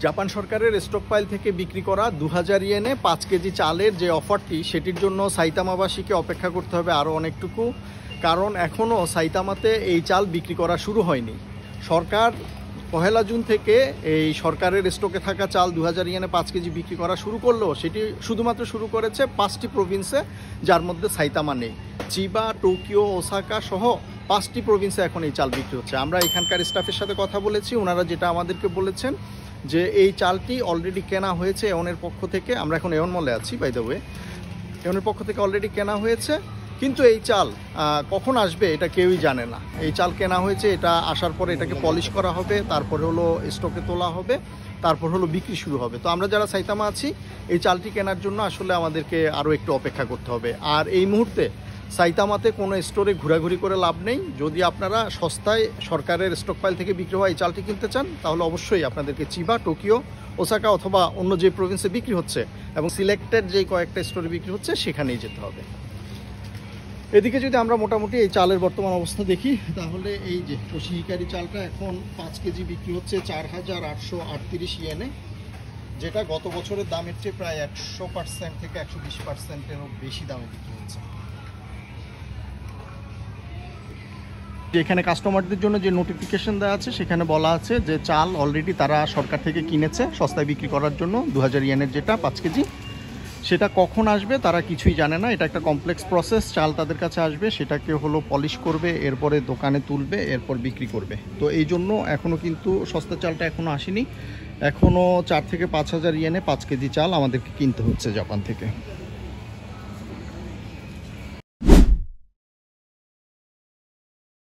Japan সরকারের স্টকপাইল থেকে বিক্রি করা 2000 ইয়েনে 5 কেজি চালের যে অফারটি, সেটির জন্য সাইতামাবাসীকে অপেক্ষা করতে হবে আরও অনেকটুকু। কারণ এখনও সাইতামাতে এই চাল বিক্রি করা শুরু হয়নি। সরকার 1 জুন থেকে এই সরকারের স্টকে থাকা চাল 2000 ইয়েনে 5 কেজি বিক্রি করা শুরু করলেও সেটি শুধুমাত্র শুরু করেছে 5টি প্রভিন্সে, যার মধ্যে সাইতামা নেই। চিবা, টোকিও, ওসাকা সহ 5টি প্রভিন্সে এখন এই চাল বিক্রি হচ্ছে। আমরা এখানকার স্টাফের সাথে কথা বলেছি, ওনারা যেটা আমাদেরকে বলেছেন যে এই চালটি অলরেডি কেনা হয়েছে এওনের পক্ষ থেকে। আমরা এখন এওন মলে আছি, বাই দ্য ওয়ে। এওনের পক্ষ থেকে অলরেডি কেনা হয়েছে, কিন্তু এই চাল কখন আসবে এটা কেউই জানে না। এই চাল কেনা হয়েছে, এটা আসার পরে এটাকে পলিশ করা হবে, তারপরে হলো স্টকে তোলা হবে, তারপর হলো বিক্রি শুরু হবে। তো আমরা যারা সাইতামা আছি, এই চালটি কেনার জন্য আসলে আমাদেরকে আরও একটু অপেক্ষা করতে হবে। আর এই মুহূর্তে সাইতামাতে কোনো স্টোরে ঘোরাঘুরি করে লাভ নেই। যদি আপনারা সস্তায় সরকারের স্টকপাইল থেকে বিক্রি হওয়া এই চালটি কিনতে চান, তাহলে অবশ্যই আপনাদেরকে চিবা, টোকিও, ওসাকা অথবা অন্য যে প্রভিন্সে বিক্রি হচ্ছে এবং সিলেক্টেড যে কয়েকটা স্টোরে বিক্রি হচ্ছে সেখানেই যেতে হবে। এদিকে যদি আমরা মোটামুটি এই চালের বর্তমান অবস্থা দেখি, তাহলে এই যে কোশিহিকারি চালটা এখন 5 কেজি বিক্রি হচ্ছে 4838 ইয়েনে, যেটা গত বছরের দামের চেয়ে প্রায় 100% থেকে 120%-এরও বেশি দামে বিক্রি হচ্ছে। এখানে কাস্টমারদের জন্য যে নোটিফিকেশন দেওয়া আছে, সেখানে বলা আছে যে চাল অলরেডি তারা সরকার থেকে কিনেছে সস্তায় বিক্রি করার জন্য 2000 ইয়েনের যেটা 5 কেজি। সেটা কখন আসবে তারা কিছুই জানে না। এটা একটা কমপ্লেক্স প্রসেস। চাল তাদের কাছে আসবে, সেটাকে হলো পলিশ করবে, এরপরে দোকানে তুলবে, এরপর বিক্রি করবে। তো এই জন্য এখনও কিন্তু সস্তা চালটা এখনও আসেনি। এখনও 4 থেকে 5000 ইয়েনে 5 কেজি চাল আমাদেরকে কিনতে হচ্ছে জাপান থেকে।